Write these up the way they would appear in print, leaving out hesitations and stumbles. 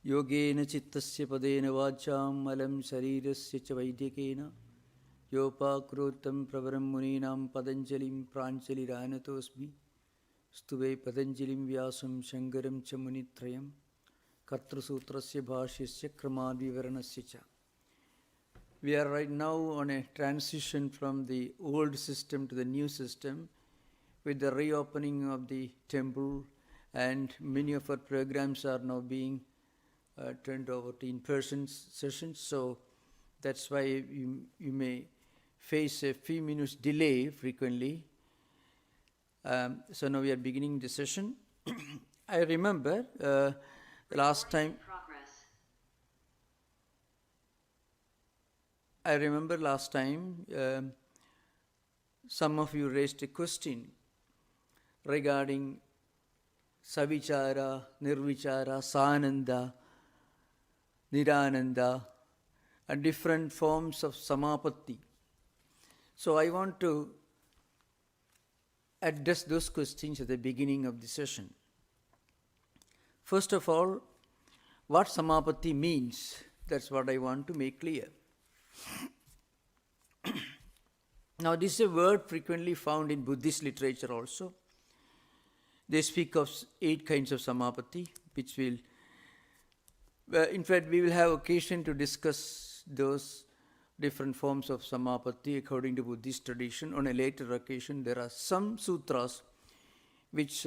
Yogena chittasya padena vacham malam sharirasya cha vaidyakena yopakrotam pravaram muninam patanjalim pranchaliranatosmi stuve patanjalim vyasam shankaram cha munitrayam katra sutrasya bhashyasya kramadvivaranasya cha. We are right now on a transition from the old system to the new system with the reopening of the temple, and many of our programs are now being turned over to in-person sessions, so that's why you may face a few minutes delay frequently. So now we are beginning the session. I remember last time some of you raised a question regarding Sabichara, Nirvichara, Sananda, Nirananda, and different forms of Samapatti. So I want to address those questions at the beginning of the session. First of all, what Samapatti means, that's what I want to make clear. Now, this is a word frequently found in Buddhist literature also. They speak of 8 kinds of Samapatti, which will, in fact, we will have occasion to discuss those different forms of Samapatti according to Buddhist tradition. On a later occasion, there are some sutras which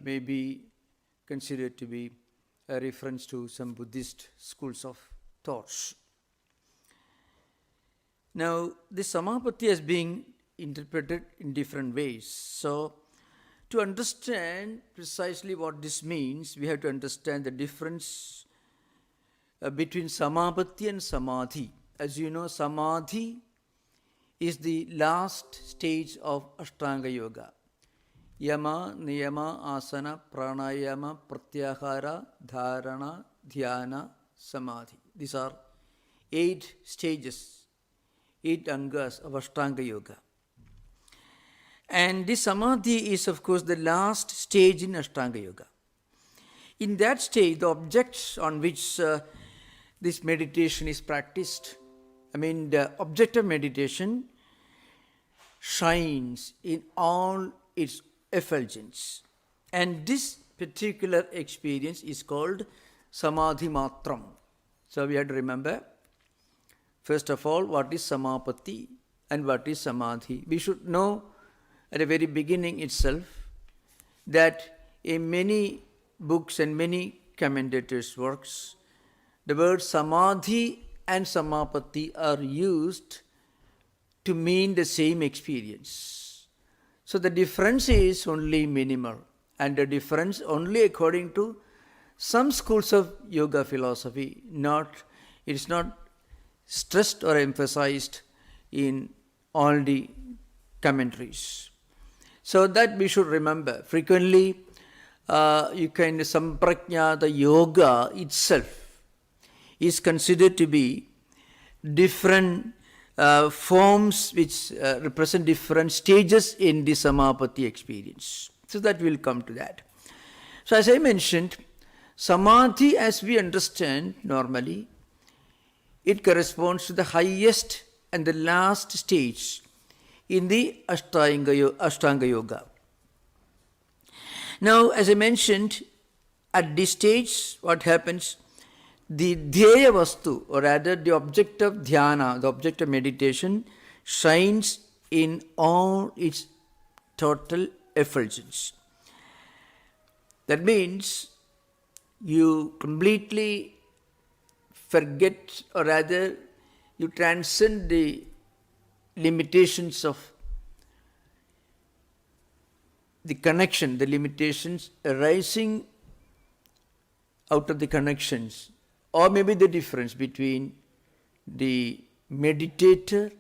may be considered to be a reference to some Buddhist schools of thoughts. Now, this Samapatti is being interpreted in different ways. So, to understand precisely what this means, we have to understand the difference between Samapatti and Samadhi. As you know, Samadhi is the last stage of Ashtanga Yoga. Yama, Niyama, Asana, Pranayama, Pratyahara, Dharana, Dhyana, Samadhi. These are 8 stages, 8 angas of Ashtanga Yoga. And this Samadhi is, of course, the last stage in Ashtanga Yoga. In that stage, the objects on which this meditation is practiced, the object of meditation shines in all its effulgence. And this particular experience is called Samadhi Matram. So we have to remember, first of all, what is Samapatti and what is Samadhi. We should know at the very beginning itself that in many books and many commentators' works, the words Samadhi and Samapatti are used to mean the same experience. So the difference is only minimal, and the difference only according to some schools of yoga philosophy. It is not stressed or emphasized in all the commentaries. So that we should remember. Frequently, Samprajna, the yoga itself, is considered to be different forms which represent different stages in the Samapatti experience. So that will come to that. So as I mentioned, Samadhi, as we understand normally, it corresponds to the highest and the last stage in the Ashtanga Yoga. Now, as I mentioned, at this stage, what happens? The Dhyaya Vastu, or rather the object of dhyana, the object of meditation, shines in all its total effulgence. That means you completely forget, or rather you transcend the limitations of the connection, the limitations arising out of the connections, or maybe the difference between the meditator,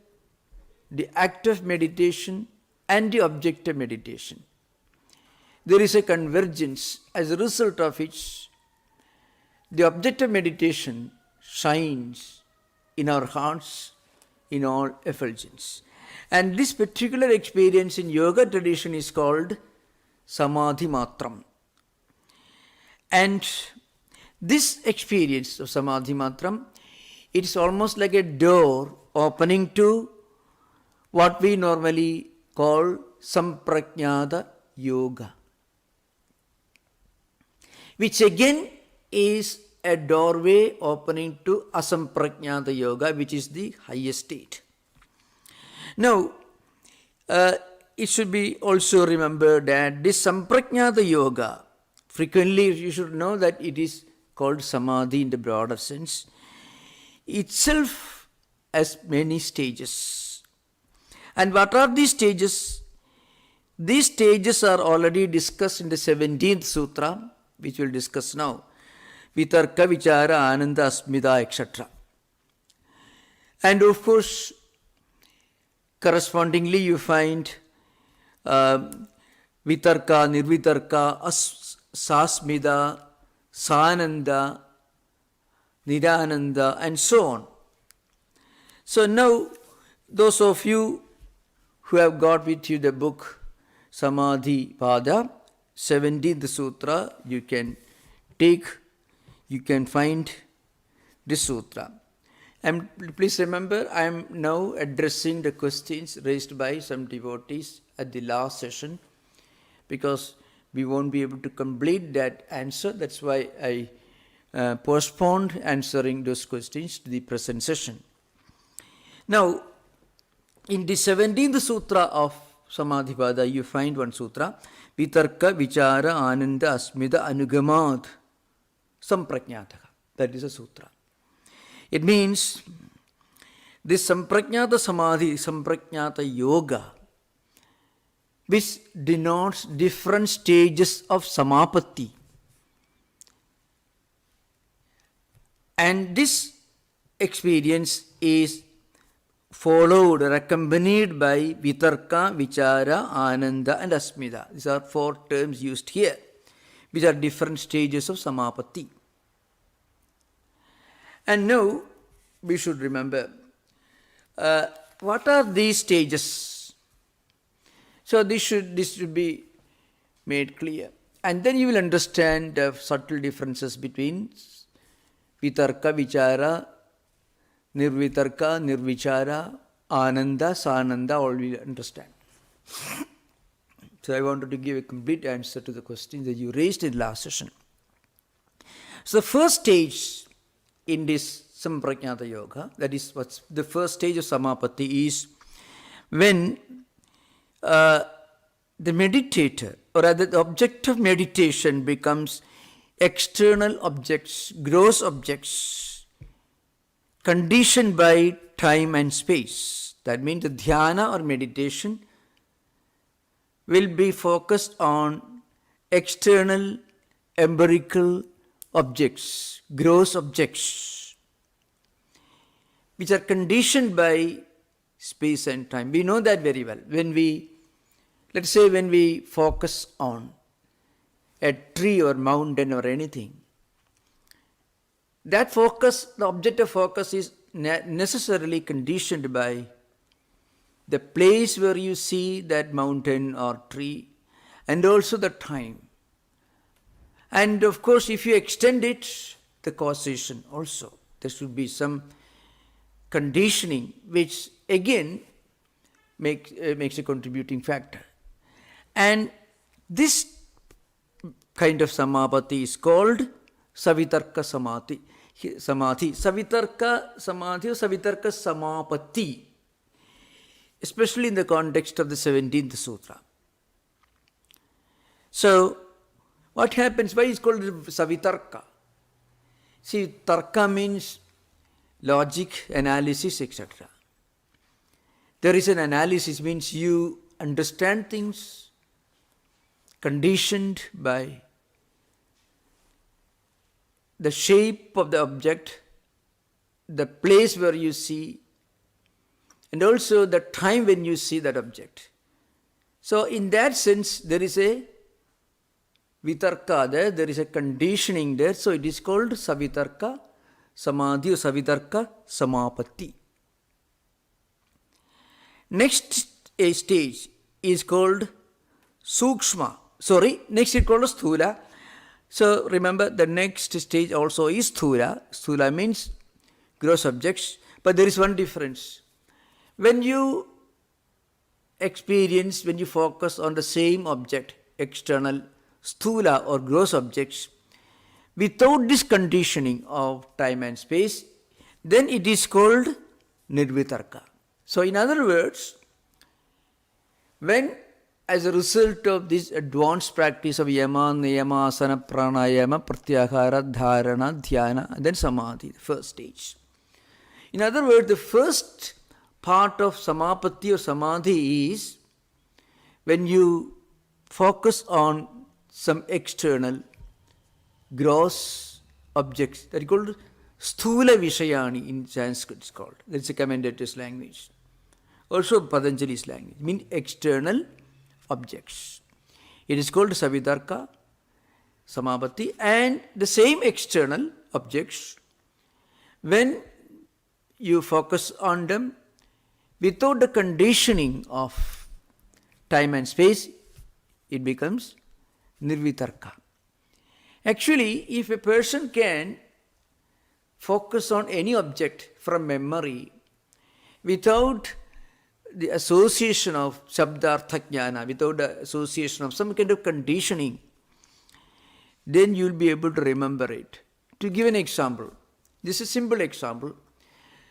the act of meditation, and the object of meditation. There is a convergence, as a result of which the object of meditation shines in our hearts in all effulgence. And this particular experience in yoga tradition is called Samadhi Matram. And This experience of Samadhi Matram, it is almost like a door opening to what we normally call Samprajnata Yoga, which again is a doorway opening to Asamprajnata Yoga, which is the highest state. Now, it should be also remembered that this Samprajnata Yoga, frequently you should know that it is called Samadhi in the broader sense, itself has many stages. And what are these stages? These stages are already discussed in the 17th Sutra, which we'll discuss now. Vitarka, Vichara, Ananda, Asmita, etc. And of course, correspondingly you find Vitarka, Nirvitarka, Sasmita, Sananda, Nirananda, and so on. So now, those of you who have got with you the book Samadhi Pada, 17th Sutra, you can find this sutra. And please remember, I am now addressing the questions raised by some devotees at the last session, because we won't be able to complete that answer. That's why I postponed answering those questions to the present session. Now, in the 17th Sutra of Samadhipada, you find one sutra, Vitarka, Vichara, Ananda, Asmita, Anugamad, Samprajnataka. That is a sutra. It means this Samprajnata Samadhi, Samprajnata Yoga, which denotes different stages of Samapatti. And this experience is followed or accompanied by Vitarka, Vichara, Ananda and Asmita. These are 4 terms used here, which are different stages of Samapatti. And now we should remember, what are these stages? So this should be made clear. And then you will understand the subtle differences between Vitarka, Vichara, Nirvitarka, Nirvichara, Ananda, Sananda, all we understand. So I wanted to give a complete answer to the question that you raised in last session. So the first stage in this Samprajnata Yoga, that is what's the first stage of Samapatti, is when the meditator, or rather the object of meditation, becomes external objects, gross objects, conditioned by time and space. That means the dhyana or meditation will be focused on external empirical objects, gross objects, which are conditioned by space and time. We know that very well. Let's say when we focus on a tree or mountain or anything, that focus, the object of focus, is necessarily conditioned by the place where you see that mountain or tree, and also the time. And of course, if you extend it, the causation also. There should be some conditioning, which again makes a contributing factor. And this kind of Samapatti is called Savitarka Samadhi. Savitarka Samadhi or Savitarka Samapatti, especially in the context of the 17th Sutra. So, what happens? Why is called Savitarka? See, Tarka means logic, analysis, etc. There is an analysis, means you understand things conditioned by the shape of the object, the place where you see, and also the time when you see that object. So in that sense, there is a vitarka there is a conditioning there, so it is called Savitarka Samadhi or Savitarka Samapatti. Next stage is called Sukshma. Next is called Sthula. So remember, the next stage also is Sthula. Sthula means gross objects, but there is one difference. When you experience, when you focus on the same object, external Sthula or gross objects, without this conditioning of time and space, then it is called Nirvitarka. So in other words, when as a result of this advanced practice of yama, niyama, asana, pranayama, pratyahara, dharana, dhyana, and then samadhi, the first stage. In other words, the first part of samapatti or samadhi is when you focus on some external gross objects that is called sthula vishayani in Sanskrit it's called. That's a commentator's language. Also Patanjali's language, means external objects. It is called Savitarka, Samabati, and the same external objects, when you focus on them without the conditioning of time and space, it becomes Nirvitarka. Actually, if a person can focus on any object from memory without the association of Shabdartha Jnana, without the association of some kind of conditioning, then you will be able to remember it. To give an example, this is a simple example.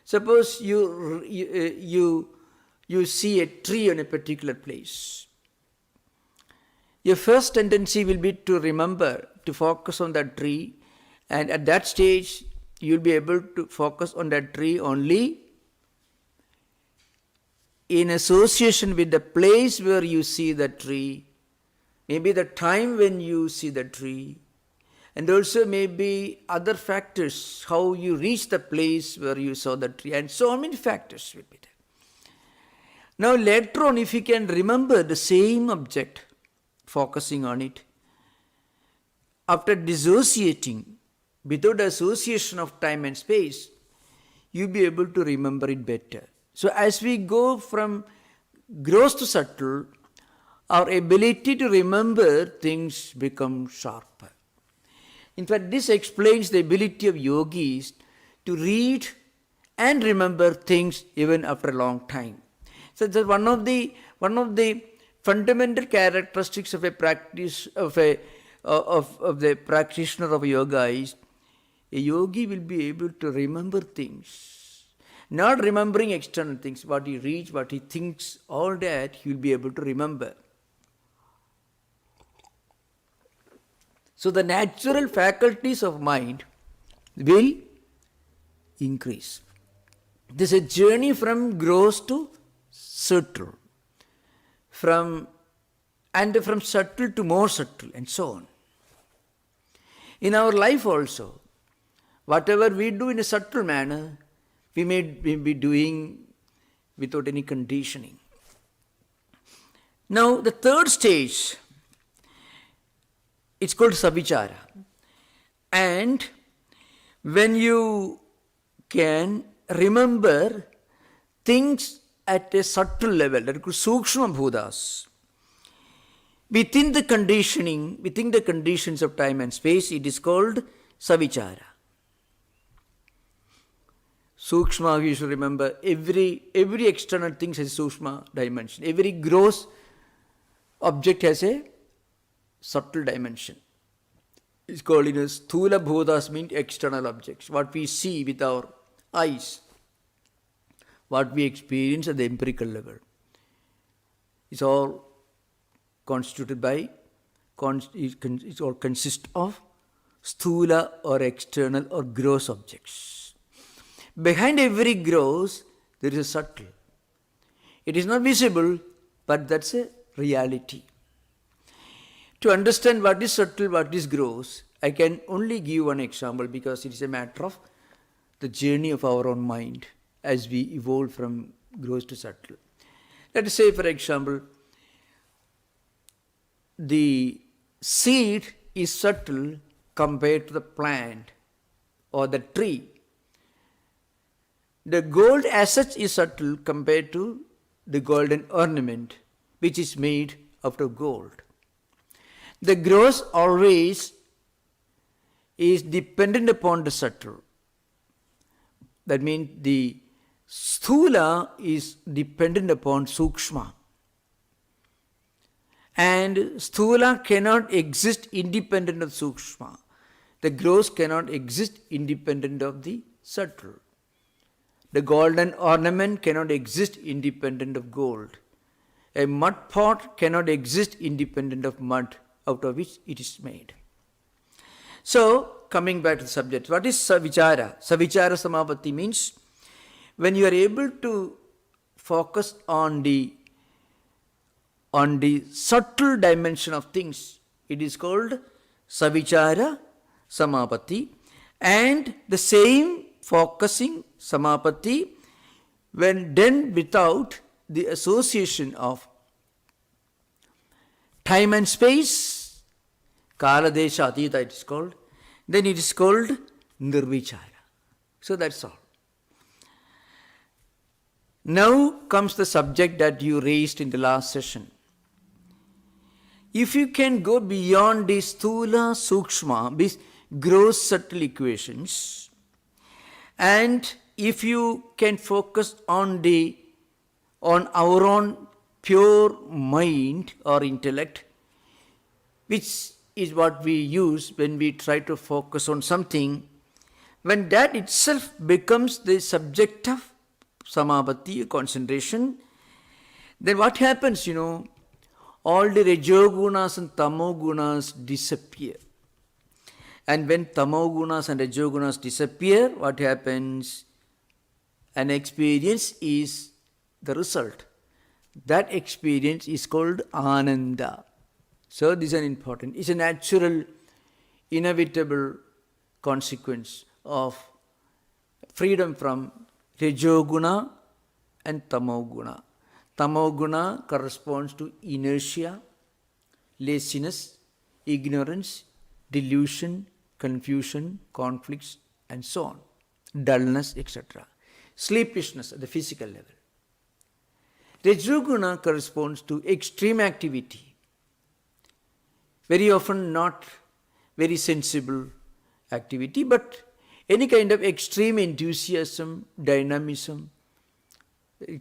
Suppose you see a tree in a particular place. Your first tendency will be to remember, to focus on that tree, and at that stage you will be able to focus on that tree only in association with the place where you see the tree, maybe the time when you see the tree, and also maybe other factors, how you reach the place where you saw the tree, and so many factors will be there. Now later on, if you can remember the same object, focusing on it, after dissociating, without association of time and space, you'll be able to remember it better. So as we go from gross to subtle, our ability to remember things becomes sharper. In fact, this explains the ability of yogis to read and remember things even after a long time. So that's one of the fundamental characteristics of a practice of the practitioner of yoga is a yogi will be able to remember things. Not remembering external things, what he reads, what he thinks, all that he will be able to remember. So the natural faculties of mind will increase. This is a journey from gross to subtle, from subtle to more subtle, and so on. In our life also, whatever we do in a subtle manner, we may be doing without any conditioning. Now, the third stage, it's called Sabichara. And when you can remember things at a subtle level, that is called Sukshma Bhutas, within the conditions of time and space, it is called Savichara. Sukshma, you should remember, every external thing has a Sukshma dimension. Every gross object has a subtle dimension. It's called Sthula Bhutas, means external objects. What we see with our eyes, what we experience at the empirical level. It's all constituted by, it all consists of sthula or external or gross objects. Behind every gross, there is a subtle. It is not visible, but that's a reality. To understand what is subtle, what is gross, I can only give one example because it is a matter of the journey of our own mind as we evolve from gross to subtle. Let us say, for example, the seed is subtle compared to the plant or the tree. The gold as such is subtle compared to the golden ornament which is made out of gold. The gross always is dependent upon the subtle. That means the sthula is dependent upon sukshma. And sthula cannot exist independent of sukshma. The gross cannot exist independent of the subtle. The golden ornament cannot exist independent of gold. A mud pot cannot exist independent of mud out of which it is made. So, coming back to the subject, what is Sabichara? Sabichara Samabati means when you are able to focus on the subtle dimension of things, it is called Sabichara Samapatti. And the same focusing Samapatti, when done without the association of time and space, Kala Desha Atita it is called, then it is called Nirvichara. So that's all. Now comes the subject that you raised in the last session. If you can go beyond these Sthula, Sukshma, these gross subtle equations, and if you can focus on our own pure mind or intellect, which is what we use when we try to focus on something, when that itself becomes the subject of Samabati, concentration, then what happens, all the Rajogunas and Tamogunas disappear. And when Tamogunas and Rajogunas disappear, what happens? An experience is the result. That experience is called Ananda. So this is an important, it's a natural, inevitable consequence of freedom from Rajoguna and Tamoguna. Tamoguna corresponds to inertia, laziness, ignorance, delusion, confusion, conflicts, and so on. Dullness, etc. Sleepishness at the physical level. Rajoguna corresponds to extreme activity. Very often not very sensible activity, but any kind of extreme enthusiasm, dynamism,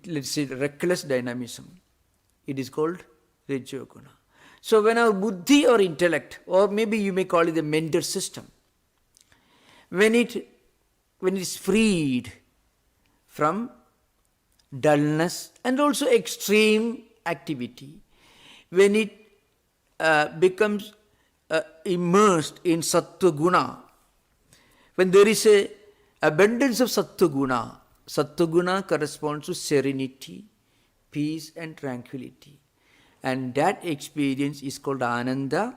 let's say reckless dynamism, it is called Rajoguna. So when our buddhi or intellect, or maybe you may call it the mental system, when it is freed from dullness and also extreme activity, when it becomes immersed in Sattva Guna, when there is a abundance of Sattva Guna, Sattva Guna corresponds to serenity, peace and tranquility. And that experience is called Ananda.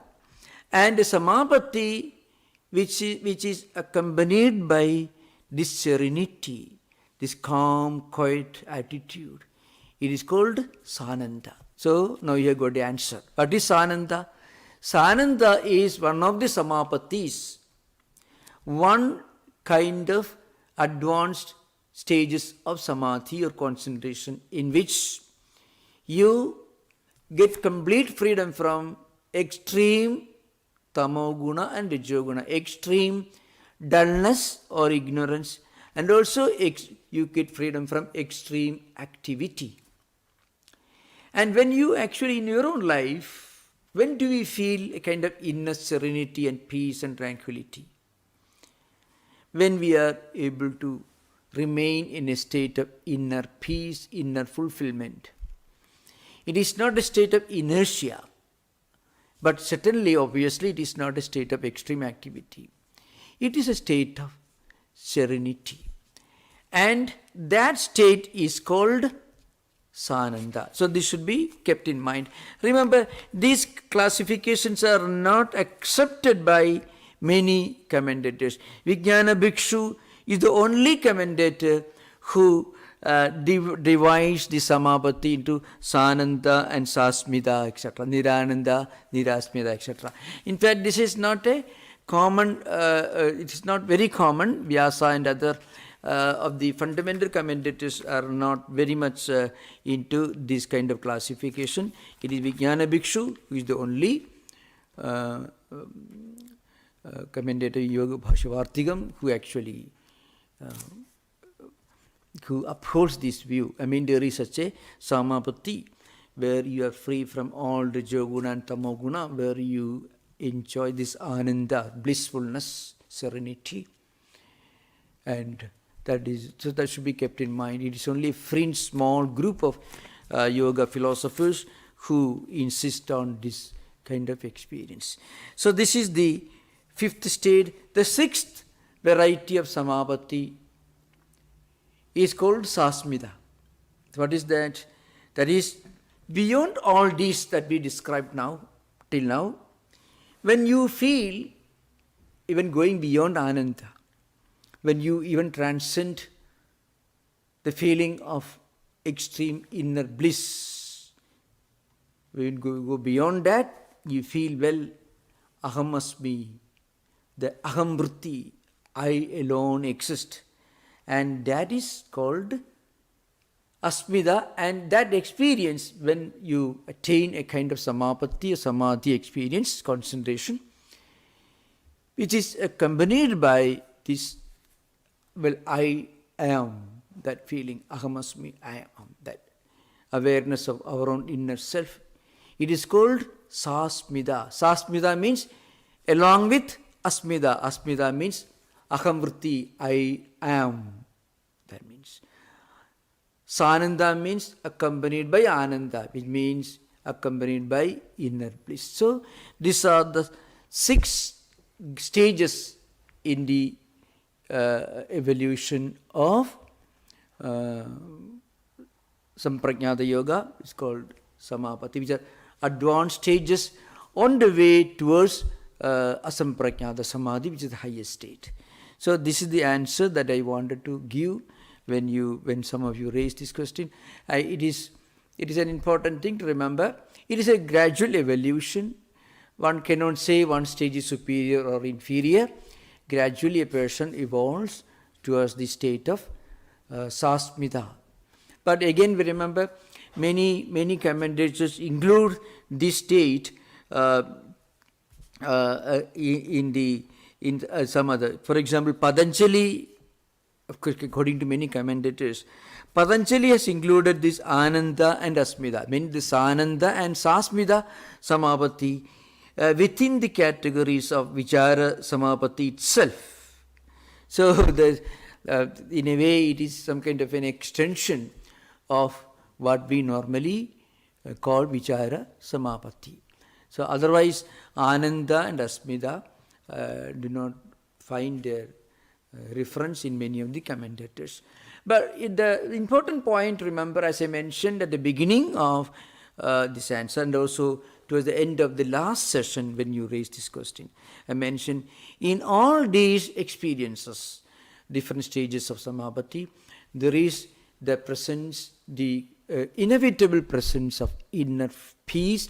And the Samapatti, which is accompanied by this serenity, this calm, quiet attitude, it is called Sananda. So now you have got the answer. What is Sananda? Sananda is one of the Samapattis, one kind of advanced stages of Samadhi or concentration in which you get complete freedom from extreme Tamoguna and Rajoguna, extreme dullness or ignorance, and also you get freedom from extreme activity. And when you actually in your own life, when do we feel a kind of inner serenity and peace and tranquility? When we are able to remain in a state of inner peace, inner fulfillment. It is not a state of inertia, but certainly, obviously, it is not a state of extreme activity. It is a state of serenity. And that state is called Sananda. So this should be kept in mind. Remember, these classifications are not accepted by many commentators. Vijnana Bhikshu is the only commentator who divides the Samapatti into Sananda and Sasmita, etc., Nirananda, Nirasmita, etc. In fact, this is not a common, it is not very common. Vyasa and other of the fundamental commentators are not very much into this kind of classification. It is Vijnana Bhikshu who is the only commentator Yoga Bhashavartikam, who actually who upholds this view. I mean, there is such a Samabati, where you are free from all the Joguna and Tamoguna, where you enjoy this Ananda, blissfulness, serenity. And that should be kept in mind. It is only a fringe, small group of yoga philosophers who insist on this kind of experience. So this is the fifth state. The sixth variety of Samabati is called Sasmita. What is that? That is beyond all these that we described now, till now, when you feel, even going beyond Ananda, when you even transcend the feeling of extreme inner bliss, when you go beyond that, you feel, well, Aham Asmi, the Aham Vritti, I alone exist. And that is called Asmita, and that experience, when you attain a kind of Samapatti, a Samadhi experience, concentration, which is accompanied by this, well, I am, that feeling, Aham Asmi, I am, that awareness of our own inner self. It is called Sasmita. Sasmita means along with Asmita. Asmita means Aham Vritti, I am. That means Sananda means accompanied by Ananda, which means accompanied by inner bliss. So these are the 6 stages in the evolution of Samprajnata Yoga. It's called Samapati, which are advanced stages on the way towards Asamprajnata Samadhi, which is the highest state. So this is the answer that I wanted to give when some of you raised this question. It is an important thing to remember. It is a gradual evolution. One cannot say one stage is superior or inferior. Gradually a person evolves towards the state of Sasmita. But again, we remember many commentators include this state in some other. For example, Patanjali, of course, according to many commentators, Patanjali has included this Ananda and Asmita, meaning this Ananda and Sasmita Samapatti within the categories of Vichara Samapatti itself. So, in a way, it is some kind of an extension of what we normally call Vichara Samapatti. So, otherwise, Ananda and Asmita do not find their reference in many of the commentators. But the important point, remember, as I mentioned at the beginning of this answer, and also towards the end of the last session when you raised this question, I mentioned in all these experiences, different stages of Samabati, there is the presence, the inevitable presence of inner peace,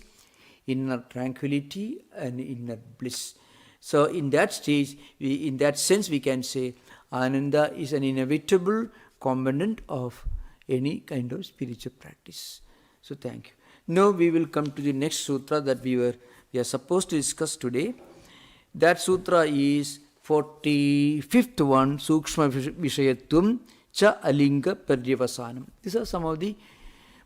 inner tranquility, and inner bliss. So in that stage, in that sense, we can say Ananda is an inevitable component of any kind of spiritual practice. So thank you. Now we will come to the next sutra that we are supposed to discuss today. That sutra is 45th one, Sukshma Vishayatvam Cha Alinga Paryavasanam. These are some of the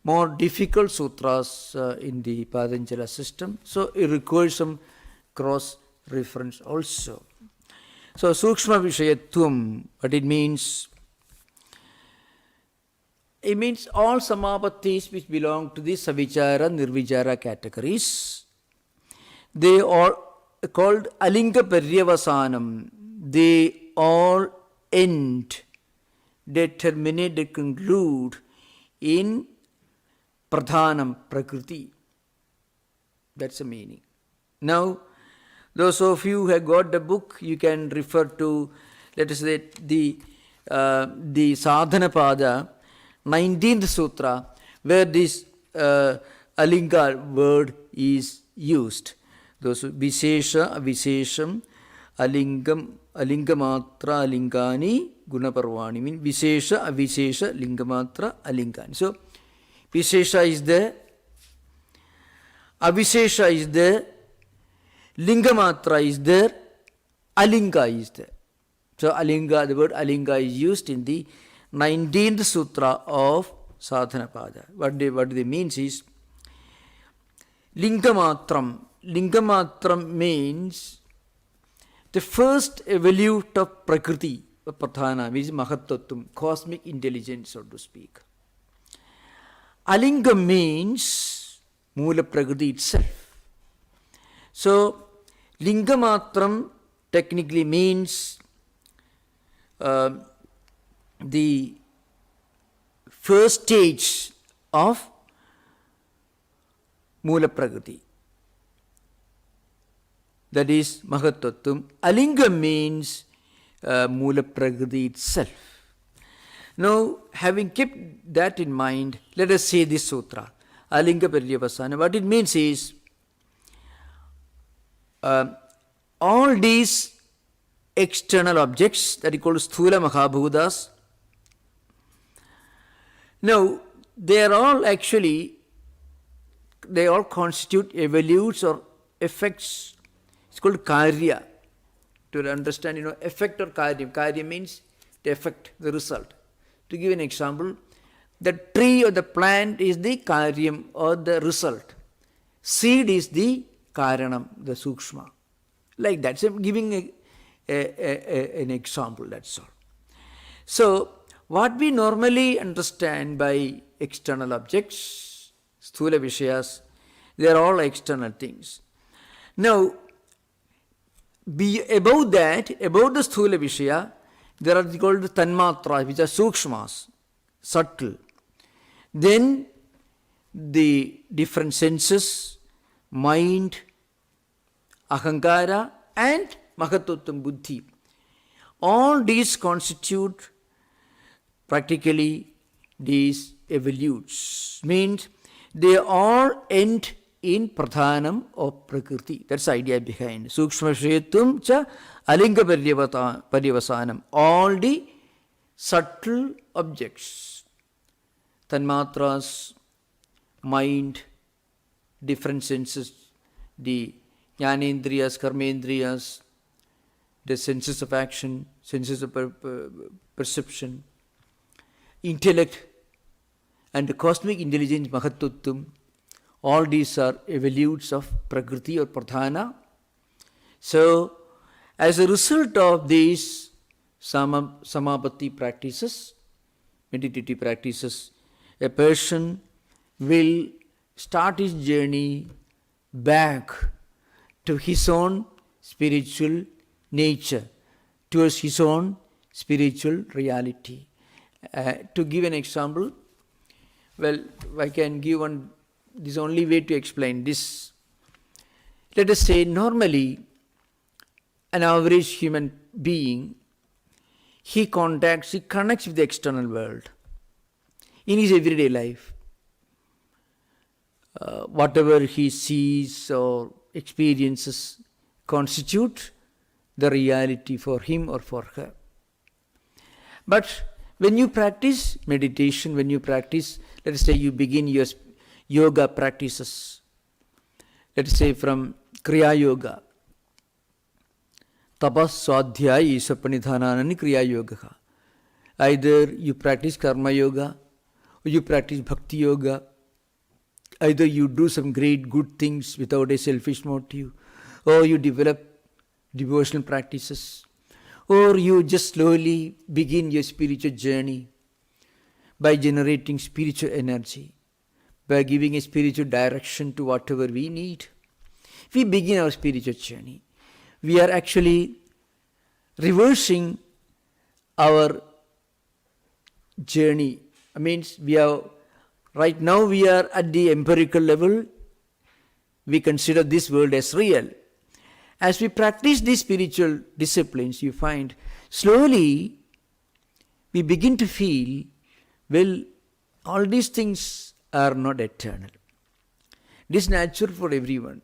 more difficult sutras in the Patanjali system. So it requires some cross reference also. So Sukshma Vishayatvam, what it means? It means all Samapatis which belong to the Sabichara, Nirvichara categories. They are called Alinga Paryavasanam. They all end, they terminate, they conclude in Pradhanam, Prakriti. That's the meaning. Now, those of you who have got the book, you can refer to, let us say, the Sadhanapada, 19th Sutra, where this Alinga word is used. Those Vishesha, Avishesham, Alingam, Alingamatra, Alingani, Gunaparvani, mean Vishesha, Avishesha, Lingamatra, Alingani. So, Vishesha is there, Avishesha is there, Lingamatra is there, Alinga is there. So Alinga, the word Alinga is used in the 19th Sutra of Sadhanapada. What they means is Lingamatram. Lingamatram means the first evolute of Prakriti, Pradhana, which is Mahattatvam, cosmic intelligence, so to speak. Alinga means Mula Prakriti itself. So, Lingamatram technically means the first stage of Mula Prakriti. That is Mahattatvam. Alinga means Mula Prakriti itself. Now, having kept that in mind, let us say this sutra, Alinga Paryavasana. What it means is, all these external objects that he calls Sthula Mahabhutas, now they all constitute evolutes or effects. It's called karya. To understand, effect or karya. Karya means the effect, the result. To give an example, the tree or the plant is the karyam or the result. Seed is the karanam, the sukshma. Like that. So I'm giving an example, that's all. So, what we normally understand by external objects, sthula vishayas, they are all external things. Now, above that, above the sthula vishaya, there are called tanmatras, which are sukshmas, subtle. Then the different senses, mind, ahankara, and mahattatvam buddhi. All these constitute practically these evolutes. Means they all end in pradhanam or prakriti. That's the idea behind. Sukshma shayatvam cha alinga paryavasanam. All the subtle objects, tanmatras, mind, different senses, the jnanendriyas, karmendriyas, the senses of action, senses of perception, intellect, and the cosmic intelligence, mahattatvam. All these are evolutes of Prakriti or Pradhana. So, as a result of these Samabati practices, meditative practices, a person will start his journey back to his own spiritual nature, towards his own spiritual reality. To give an example, well, I can give one. This is the only way to explain this. Let us say normally an average human being, he connects with the external world in his everyday life. Whatever he sees or experiences constitute the reality for him or for her. But when you practice meditation, when you practice, let us say you begin your yoga practices, let us say from Kriya Yoga, Tapas, Swadhyaya, Sapanidhananani Kriya Yoga. Either you practice Karma Yoga, or you practice Bhakti Yoga, either you do some great good things without a selfish motive, or you develop devotional practices, or you just slowly begin your spiritual journey by generating spiritual energy, by giving a spiritual direction to whatever we need. If we begin our spiritual journey, we are actually reversing our journey. I mean, right now we are at the empirical level. We consider this world as real. As we practice these spiritual disciplines, you find slowly we begin to feel, well, all these things are not eternal. It is natural for everyone.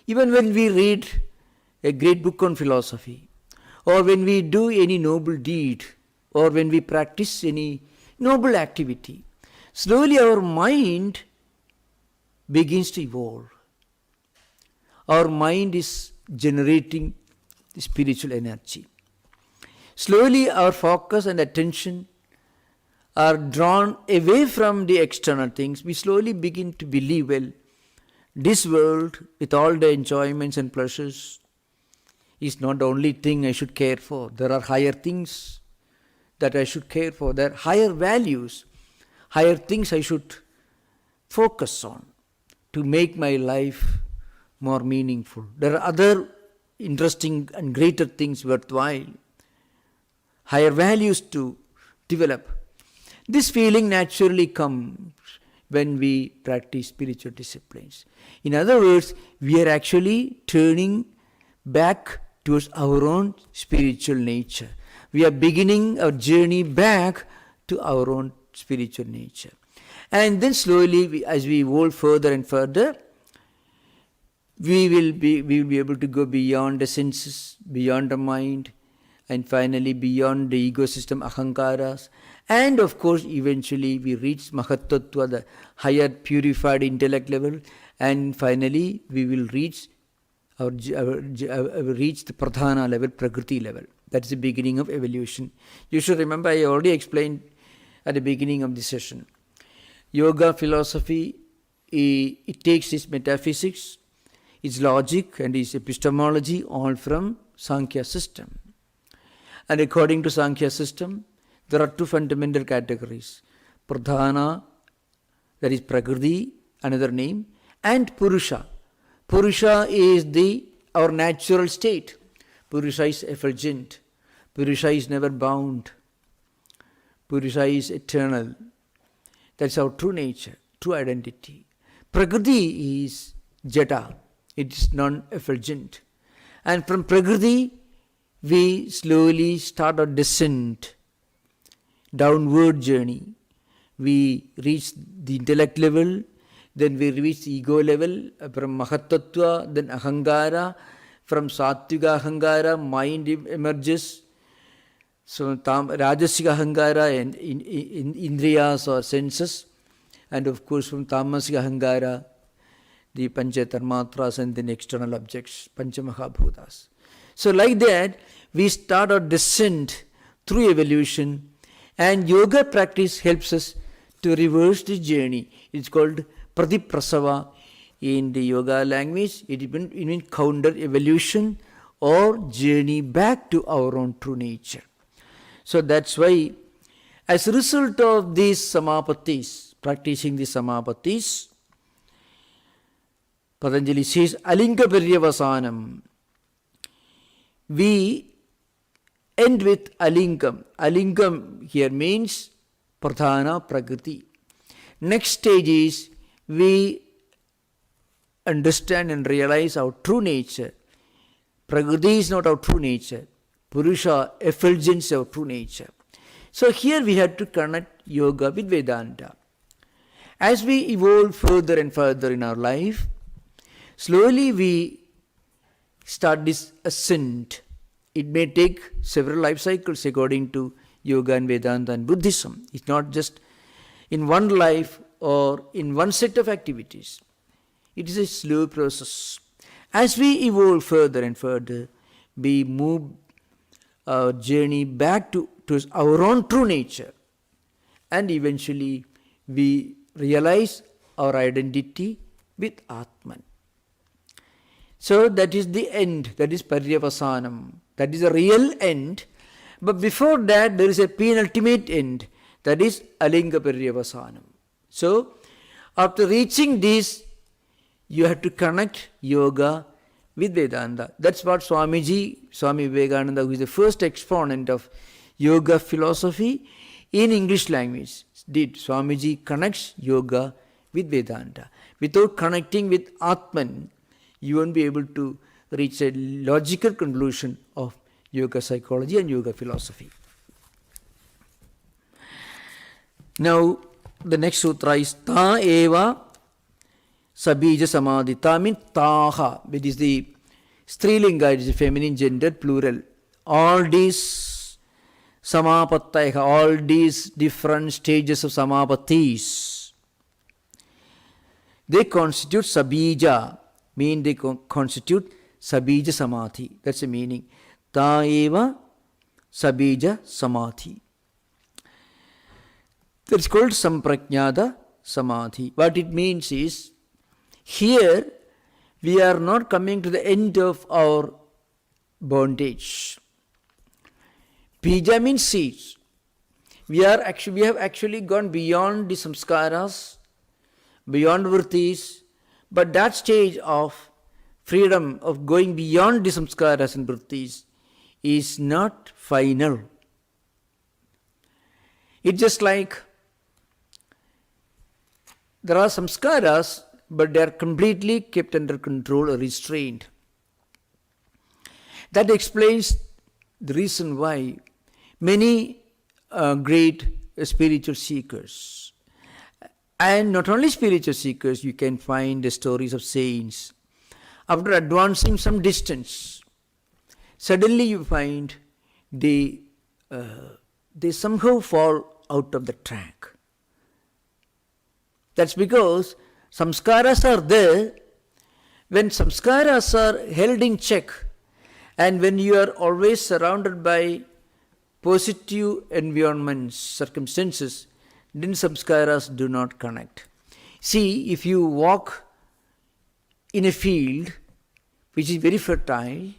Even when we read a great book on philosophy, or when we do any noble deed, or when we practice any noble activity, slowly our mind begins to evolve. Our mind is generating the spiritual energy. Slowly our focus and attention are drawn away from the external things. We slowly begin to believe, well, this world with all the enjoyments and pleasures is not the only thing I should care for. There are higher things that I should care for. There are higher values, higher things I should focus on to make my life more meaningful. There are other interesting and greater things worthwhile, higher values to develop. This feeling naturally comes when we practice spiritual disciplines. In other words, we are actually turning back towards our own spiritual nature. We are beginning our journey back to our own spiritual nature. And then slowly, as we evolve further and further, we will be able to go beyond the senses, beyond the mind, and finally beyond the ego system, ahankaras. And of course, eventually we reach Mahatattva, the higher purified intellect level, and finally we will reach reach the Pradhana level, Prakriti level. That's the beginning of evolution. You should remember, I already explained at the beginning of the session. Yoga philosophy, it takes its metaphysics, its logic and its epistemology all from Sankhya system. And according to Sankhya system, there are two fundamental categories. Pradhana, that is Prakriti, another name, and Purusha. Purusha is our natural state. Purusha is effulgent. Purusha is never bound. Purusha is eternal. That's our true nature, true identity. Prakriti is Jada. It is non-effulgent. And from Prakriti, we slowly start our descent, downward journey. We reach the intellect level, then we reach the ego level, from Mahatattva, then Ahangara, from Sattvika Ahangara, mind emerges. So Rajasika Ahangara and Indriyas or senses, and of course from Tamasika Ahangara, the Panchatarmatras and then external objects, Panchamahabhutas. So like that, we start our descent through evolution, and yoga practice helps us to reverse the journey. It's called Pradiprasava in the yoga language. It means counter evolution or journey back to our own true nature. So that's why, as a result of these samapatis, practicing the samapatis, Patanjali says, Alinga Paryavasanam. We end with Alingam. Alingam here means Pradhana Prakriti. Next stage is we understand and realize our true nature. Prakriti is not our true nature. Purusha, effulgence is our true nature. So here we have to connect yoga with Vedanta. As we evolve further and further in our life, slowly we start this ascent. It may take several life cycles according to yoga and Vedanta and Buddhism. It's not just in one life or in one set of activities. It is a slow process. As we evolve further and further, we move our journey back to our own true nature, and eventually we realize our identity with Atman. So that is the end, that is Paryavasanam, that is the real end. But before that there is a penultimate end, that is Alinga Paryavasanam. So after reaching this, you have to connect yoga with Vedanta. That's what Swami Vivekananda, who is the first exponent of yoga philosophy in English language, did. Swamiji connects yoga with Vedanta. Without connecting with Atman, you won't be able to reach a logical conclusion of yoga psychology and yoga philosophy. Now, the next sutra is Ta Eva Sabija Samadhi. Ta means Taha, which is the Strilinga, it is the feminine gender, plural. All these Samapattaya, all these different stages of Samapatis, they constitute Sabija, mean they constitute Sabija Samadhi. That's the meaning. ta eva sabija samadhi. That's called samprajnata samadhi. What it means is, here we are not coming to the end of our bondage. Bija means seeds. We have actually gone beyond the samskaras, beyond vrittis, but that stage of freedom, of going beyond the samskaras and vrittis, is not final. It's just like there are samskaras, but they are completely kept under control or restrained. That explains the reason why many great spiritual seekers, and not only spiritual seekers, you can find the stories of saints. After advancing some distance, suddenly you find they somehow fall out of the track. That's because samskaras are there. When samskaras are held in check, and when you are always surrounded by positive environments, circumstances, then samskaras do not connect. See, if you walk in a field which is very fertile,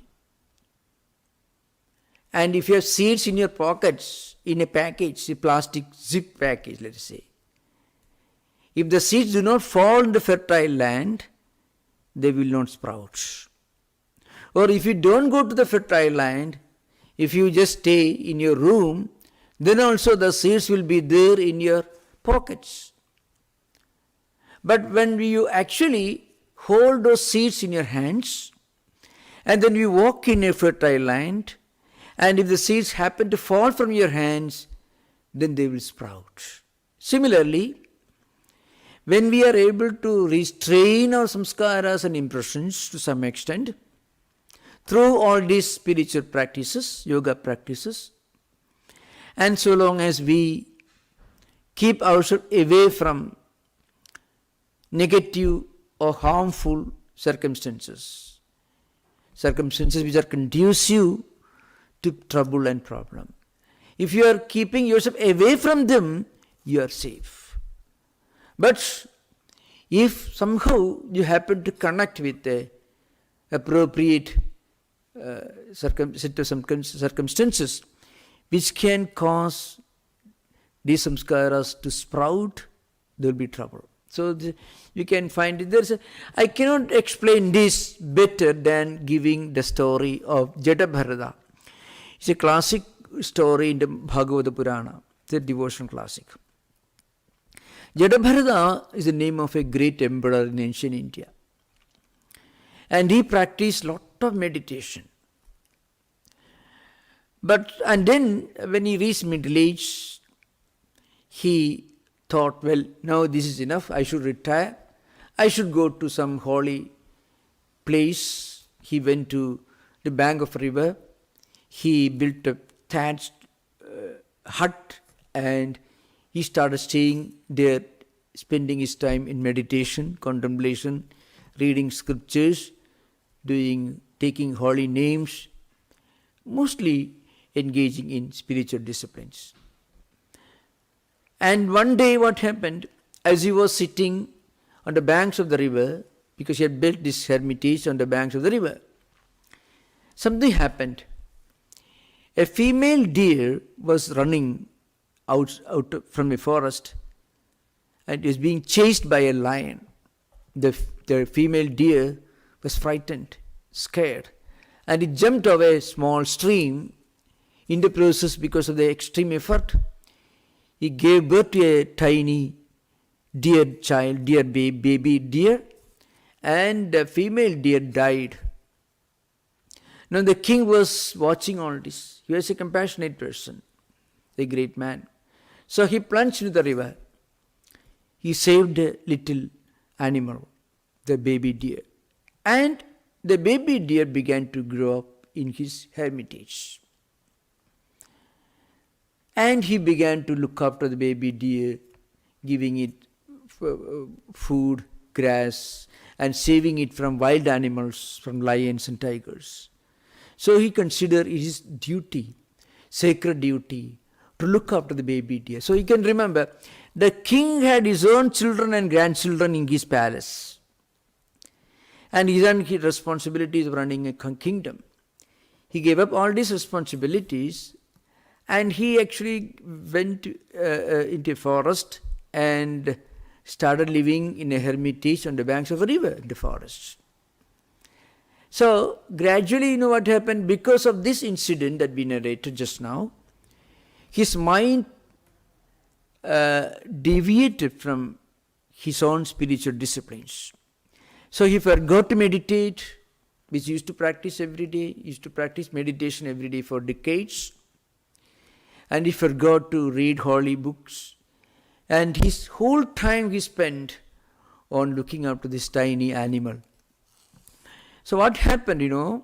and if you have seeds in your pockets, in a package, a plastic zip package, let us say, if the seeds do not fall in the fertile land, they will not sprout. Or if you don't go to the fertile land, if you just stay in your room, then also the seeds will be there in your pockets. But when you actually hold those seeds in your hands, and then you walk in a fertile land, and if the seeds happen to fall from your hands, then they will sprout. Similarly, when we are able to restrain our samskaras and impressions to some extent, through all these spiritual practices, yoga practices, and so long as we keep ourselves away from negative or harmful circumstances which are conducive to trouble and problem. If you are keeping yourself away from them, you are safe. But if somehow you happen to connect with the appropriate set of circumstances which can cause these samskaras to sprout, there will be trouble. So you can find it. I cannot explain this better than giving the story of Jadabharata. It's a classic story in the Bhagavata Purana. It's a devotional classic. Jadabharata is the name of a great emperor in ancient India. And he practiced lot of meditation. And then when he reached middle age, he thought, well, now this is enough, I should retire. I should go to some holy place. He went to the bank of a river. He built a thatched hut and he started staying there, spending his time in meditation, contemplation, reading scriptures, taking holy names, mostly engaging in spiritual disciplines. And one day what happened, as he was sitting on the banks of the river, because he had built this hermitage on the banks of the river, something happened. A female deer was running out from a forest and is being chased by a lion. The female deer was frightened, scared, and it jumped over a small stream. In the process, because of the extreme effort, he gave birth to a tiny baby deer, and the female deer died. Now the king was watching all this. He was a compassionate person, a great man. So he plunged into the river. He saved a little animal, the baby deer. And the baby deer began to grow up in his hermitage. And he began to look after the baby deer, giving it food, grass, and saving it from wild animals, from lions and tigers. So he considered it his duty, sacred duty, to look after the baby deer. So you can remember, the king had his own children and grandchildren in his palace. And he had his responsibilities of running a kingdom. He gave up all these responsibilities and he actually went into a forest and started living in a hermitage on the banks of a river in the forest. So gradually, you know what happened? Because of this incident that we narrated just now, his mind deviated from his own spiritual disciplines. So he forgot to meditate, which he used to practice every day. He used to practice meditation every day for decades. And he forgot to read holy books. And his whole time he spent on looking after this tiny animal. So what happened, you know,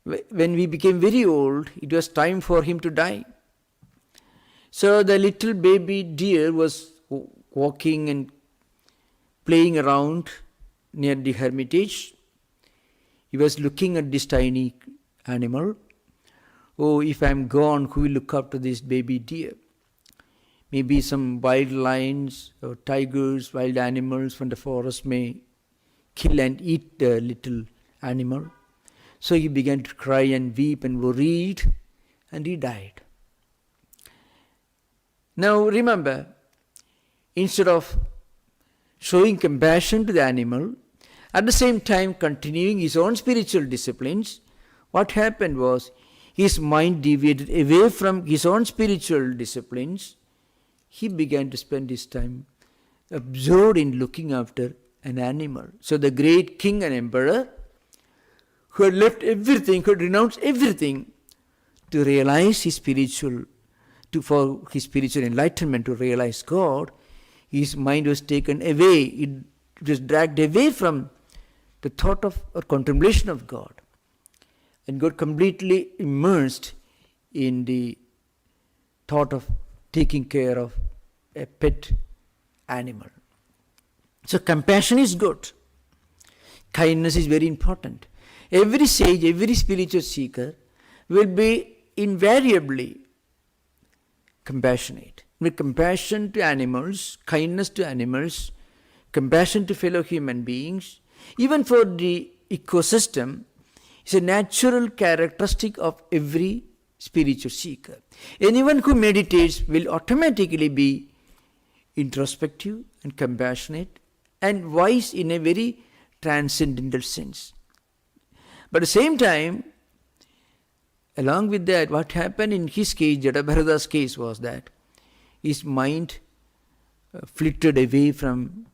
when we became very old, it was time for him to die. So the little baby deer was walking and playing around near the hermitage. He was looking at this tiny animal. Oh, if I am gone, who will look after this baby deer? Maybe some wild lions or tigers, wild animals from the forest may kill and eat the little animal. So he began to cry and weep and worried, and he died. Now remember, instead of showing compassion to the animal, at the same time continuing his own spiritual disciplines, what happened was his mind deviated away from his own spiritual disciplines. He began to spend his time absorbed in looking after an animal. So the great king and emperor, who had left everything, who had renounced everything to realize his spiritual, for his spiritual enlightenment, to realize God, his mind was taken away. It was dragged away from the thought of or contemplation of God, and got completely immersed in the thought of taking care of a pet animal. So compassion is good. Kindness is very important. Every sage, every spiritual seeker will be invariably compassionate. With compassion to animals, kindness to animals, compassion to fellow human beings, even for the ecosystem, is a natural characteristic of every spiritual seeker. Anyone who meditates will automatically be introspective and compassionate and wise in a very transcendental sense. But at the same time, along with that, what happened in his case, Jadabharada's case, was that his mind flitted away from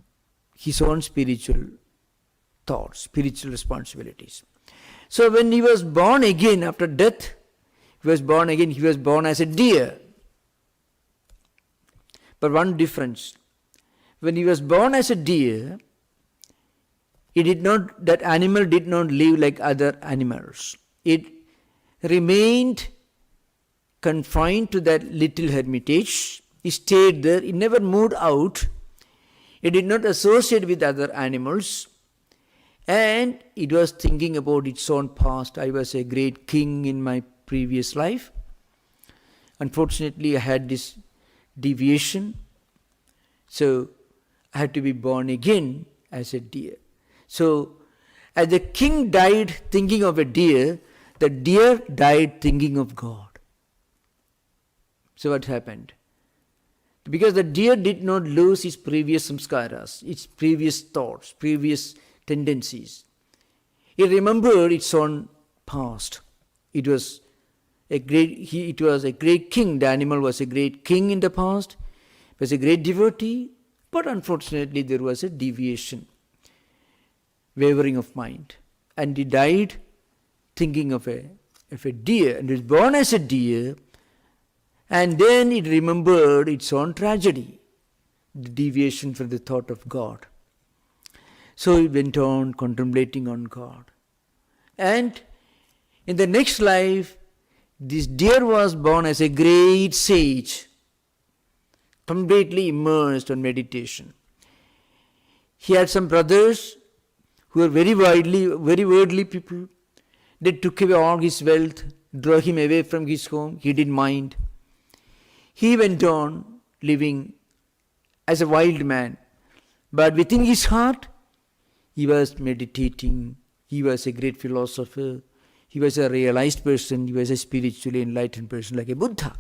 his own spiritual thoughts, spiritual responsibilities. So when he was born again after death, he was born as a deer. But one difference, when he was born as a deer, that animal did not live like other animals. It remained confined to that little hermitage. It stayed there. It never moved out. It did not associate with other animals. And it was thinking about its own past. I was a great king in my previous life. Unfortunately, I had this deviation. So I had to be born again as a deer. So as the king died thinking of a deer, the deer died thinking of God. So what happened? Because the deer did not lose its previous samskaras, its previous thoughts, previous tendencies. It remembered its own past. It was a great king. The animal was a great king in the past. It was a great devotee. But unfortunately there was a deviation, wavering of mind. And he died thinking of a deer, and was born as a deer, and then it remembered its own tragedy, the deviation from the thought of God. So it went on contemplating on God. And in the next life, this deer was born as a great sage, completely immersed on meditation. He had some brothers who were very worldly people. They took away all his wealth, drove him away from his home. He didn't mind. He went on living as a wild man. But within his heart, he was meditating. He was a great philosopher. He was a realized person. He was a spiritually enlightened person like a Buddha.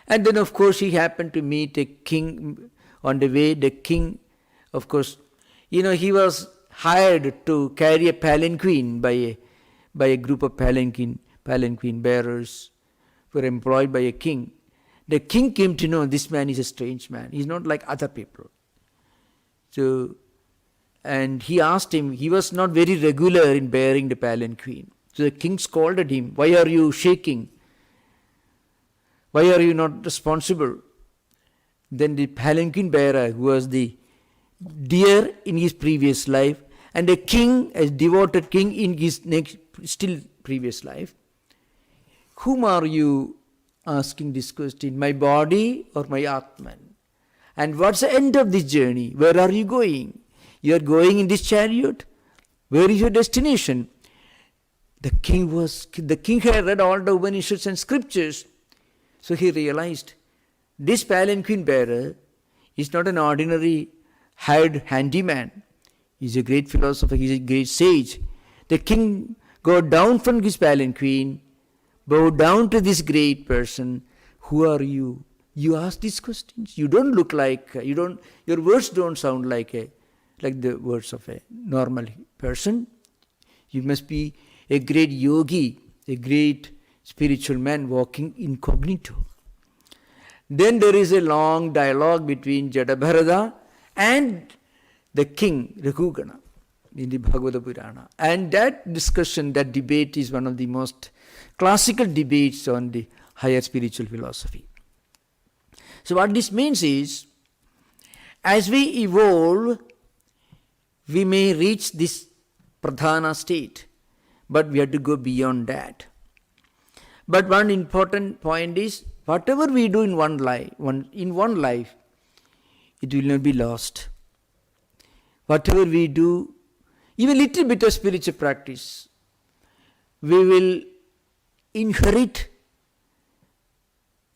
And then, of course, he happened to meet a king on the way. The king, of course, he was hired to carry a palanquin by a group of palanquin bearers who were employed by a king. The king came to know this man is a strange man. He's not like other people. And he asked him, he was not very regular in bearing the palanquin. So the king scolded him, "Why are you shaking? Why are you not responsible?" Then the palanquin bearer, who was the deer in his previous life, and a king, a devoted king in his next, still previous life, "Whom are you asking this question? My body or my Atman? And what's the end of this journey? Where are you going? You are going in this chariot? Where is your destination?" The king had read all the Upanishads and scriptures. So he realized this palanquin bearer is not an ordinary hired handyman. He's a great philosopher, he's a great sage. The king got down from his palanquin, bowed down to this great person. "Who are you? You ask these questions. You don't look like, your words don't sound like the words of a normal person. You must be a great yogi, a great spiritual man walking incognito." Then there is a long dialogue between Jadabharata and the king, Raghugana, in the Bhagavata Purana. And that discussion, that debate is one of the most classical debates on the higher spiritual philosophy. So what this means is, as we evolve, we may reach this pradhana state, but we have to go beyond that. But one important point is, whatever we do in one life, it will not be lost. Whatever we do, even little bit of spiritual practice, we will inherit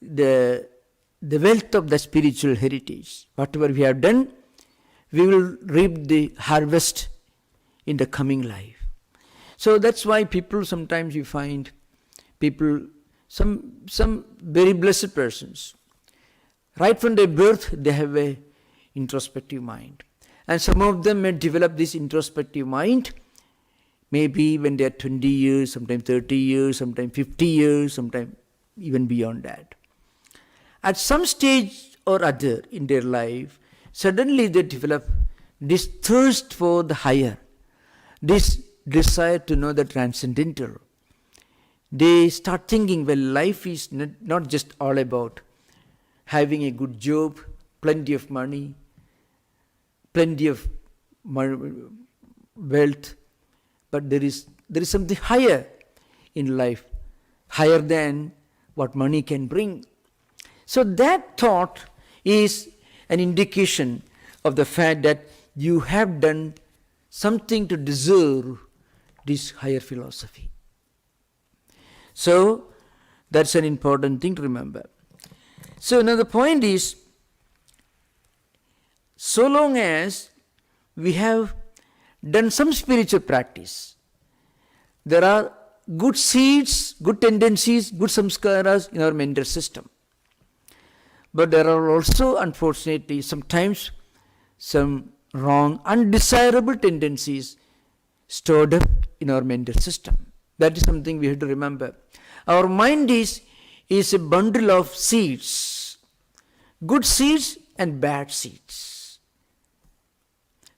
the wealth of the spiritual heritage. Whatever we have done, we will reap the harvest in the coming life. So that's why sometimes you find some very blessed persons, right from their birth, they have a introspective mind. And some of them may develop this introspective mind maybe when they are 20 years, sometimes 30 years, sometimes 50 years, sometimes even beyond that. At some stage or other in their life, suddenly they develop this thirst for the higher, this desire to know the transcendental. They start thinking, well, life is not just all about having a good job, plenty of money, plenty of wealth, but there is something higher in life, higher than what money can bring. So that thought is an indication of the fact that you have done something to deserve this higher philosophy. So that's an important thing to remember. So another point is, so long as we have done some spiritual practice, there are good seeds, good tendencies, good samskaras in our mental system. But there are also, unfortunately, sometimes some wrong, undesirable tendencies stored up in our mental system. That is something we have to remember. Our mind is a bundle of seeds, good seeds and bad seeds.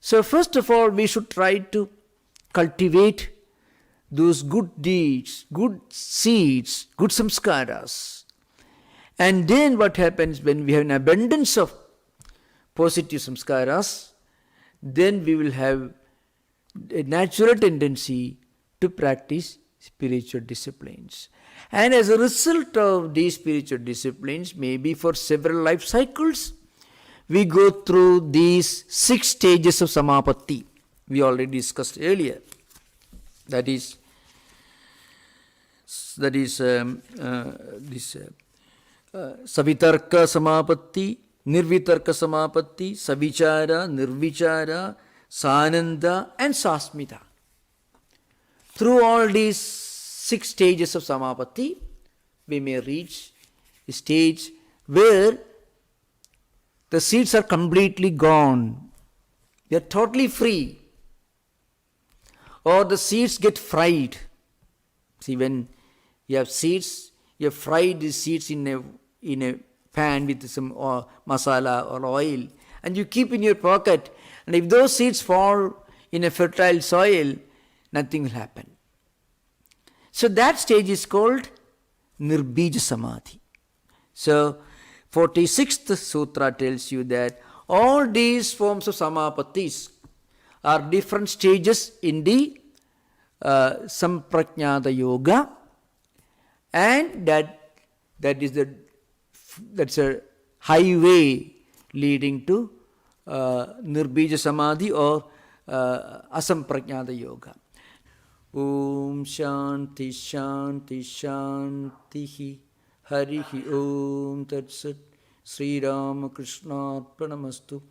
So first of all, we should try to cultivate those good deeds, good seeds, good samskaras. And then what happens when we have an abundance of positive samskaras, then we will have a natural tendency to practice spiritual disciplines. And as a result of these spiritual disciplines, maybe for several life cycles, we go through these 6 stages of Samabati we already discussed earlier. That is, that is this Savitarka Samapatti, Nirvitarka Samapatti, Sabichara, Nirvichara, Sananda and Sasmita. Through all these 6 stages of Samapatti, we may reach a stage where the seeds are completely gone. They are totally free. Or the seeds get fried. See, when you have seeds, you have fried the seeds in a pan with some masala or oil, and you keep in your pocket. And if those seeds fall in a fertile soil, nothing will happen. So that stage is called Nirbija Samadhi. So 46th Sutra tells you that all these forms of Samapattis are different stages in the Samprajñāta Yoga, and that's a highway leading to Nirbija Samadhi or Asamprajñāta Yoga. Om Shanti Shanti Shanti Harihi Om Tat Sat Sri Ramakrishna Arpanamastu.